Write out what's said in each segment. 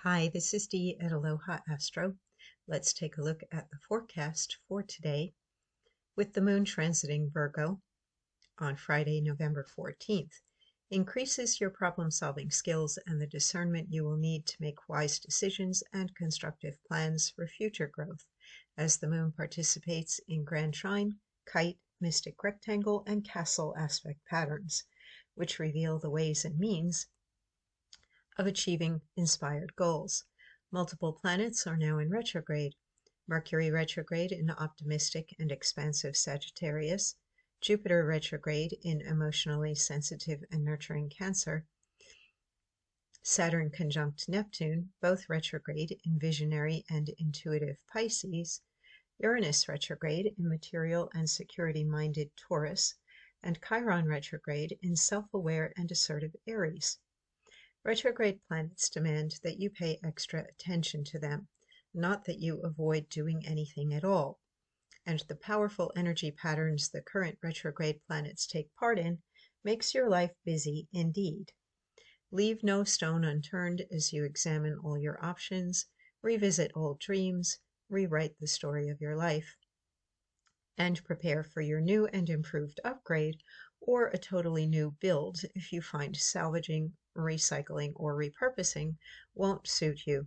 Hi, this is Dee at Aloha Astro. Let's take a look at the forecast for today. With the moon transiting Virgo on Friday, November 14th, increases your problem-solving skills and the discernment you will need to make wise decisions and constructive plans for future growth, as the moon participates in Grand Trine, Kite, Mystic Rectangle, and Castle aspect patterns, which reveal the ways and means of achieving inspired goals. Multiple planets are now in retrograde. Mercury retrograde in optimistic and expansive Sagittarius, Jupiter retrograde in emotionally sensitive and nurturing Cancer, Saturn conjunct Neptune, both retrograde in visionary and intuitive Pisces, Uranus retrograde in material and security-minded Taurus, and Chiron retrograde in self-aware and assertive Aries. Retrograde planets demand that you pay extra attention to them, not that you avoid doing anything at all. And the powerful energy patterns the current retrograde planets take part in makes your life busy indeed. Leave no stone unturned as you examine all your options, revisit old dreams, rewrite the story of your life, and prepare for your new and improved upgrade or a totally new build if you find salvaging, recycling, or repurposing won't suit you.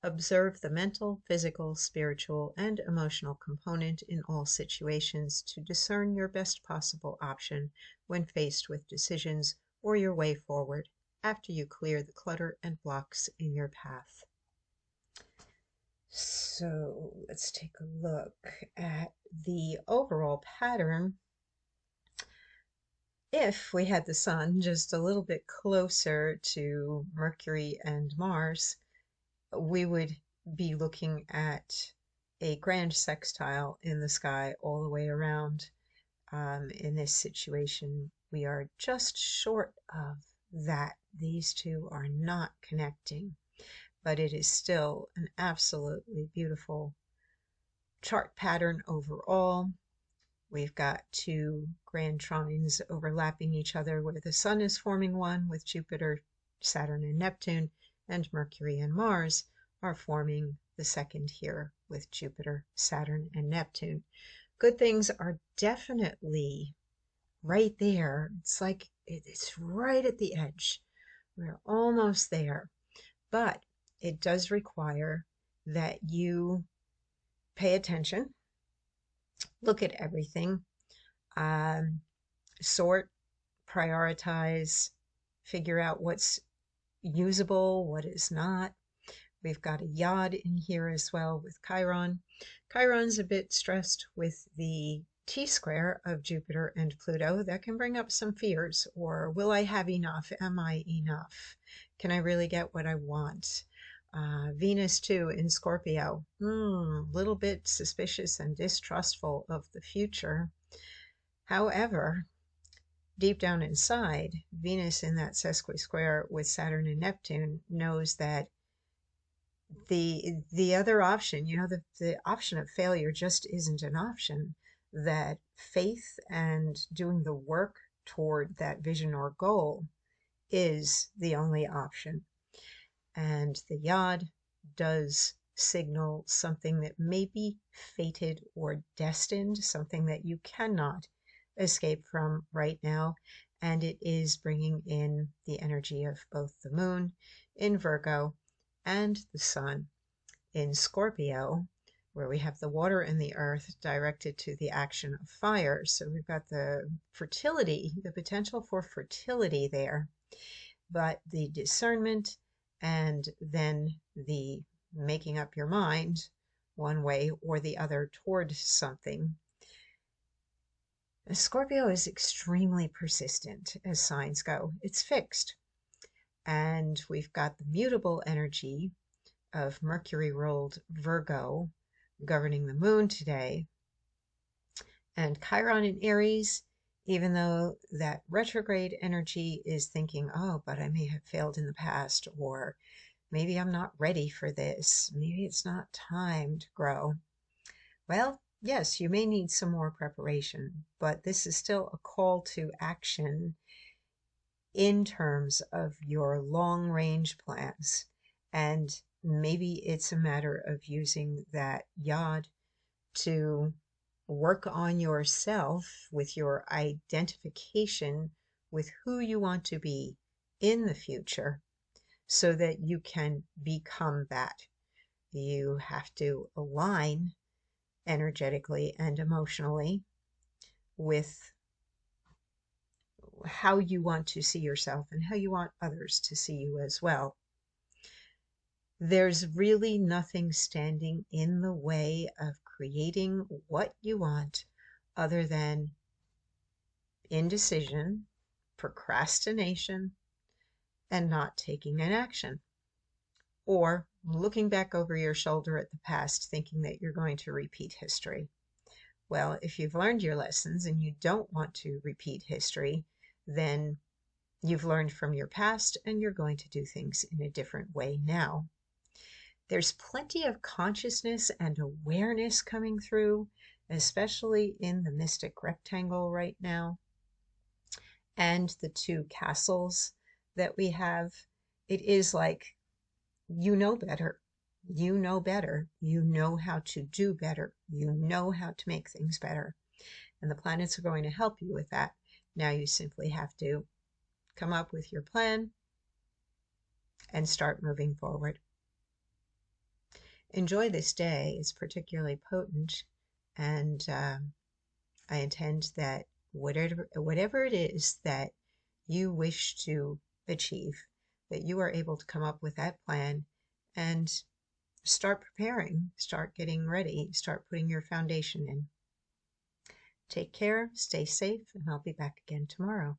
Observe the mental, physical, spiritual, and emotional component in all situations to discern your best possible option when faced with decisions or your way forward after you clear the clutter and blocks in your path. So let's take a look at the overall pattern. If we had the sun just a little bit closer to Mercury and Mars, we would be looking at a grand sextile in the sky all the way around. In this situation, we are just short of that. These two are not connecting, but it is still an absolutely beautiful chart pattern overall. We've got two grand trines overlapping each other where the sun is forming one with Jupiter, Saturn, and Neptune, and Mercury and Mars are forming the second here with Jupiter, Saturn, and Neptune. Good things are definitely right there. It's like it's right at the edge. We're almost there. But it does require that you pay attention, look at everything, sort, prioritize, figure out what's usable, what is not. We've got a yod in here as well with Chiron. Chiron's a bit stressed with the T-square of Jupiter and Pluto. That can bring up some fears, or will I have enough? Am I enough? Can I really get what I want? Venus too in Scorpio, little bit suspicious and distrustful of the future. However, deep down inside, Venus in that sesqui-square with Saturn and Neptune knows that the other option, the option of failure just isn't an option, that faith and doing the work toward that vision or goal is the only option. And the yod does signal something that may be fated or destined, something that you cannot escape from right now. And it is bringing in the energy of both the moon in Virgo and the sun in Scorpio, where we have the water and the earth directed to the action of fire. So we've got the fertility, the potential for fertility there, but the discernment and then the making up your mind one way or the other toward something. Scorpio is extremely persistent as signs go. It's fixed. And we've got the mutable energy of Mercury ruled Virgo governing the moon today. And Chiron in Aries, even though that retrograde energy is thinking, oh, but I may have failed in the past, or maybe I'm not ready for this. Maybe it's not time to grow. Well, yes, you may need some more preparation, but this is still a call to action in terms of your long-range plans And maybe it's a matter of using that yod to work on yourself with your identification with who you want to be in the future so that you can become that. You have to align energetically and emotionally with how you want to see yourself and how you want others to see you as well. There's really nothing standing in the way of creating what you want other than indecision, procrastination, and not taking an action. Or looking back over your shoulder at the past thinking that you're going to repeat history. Well, if you've learned your lessons and you don't want to repeat history, then you've learned from your past and you're going to do things in a different way now. There's plenty of consciousness and awareness coming through, especially in the mystic rectangle right now. And the two castles that we have, it is like you know better. You know better. You know how to do better. You know how to make things better. And the planets are going to help you with that. Now you simply have to come up with your plan and start moving forward. Enjoy this day. It's particularly potent, and I intend that whatever it is that you wish to achieve, that you are able to come up with that plan and start preparing, start getting ready, start putting your foundation in. Take care, stay safe, and I'll be back again tomorrow.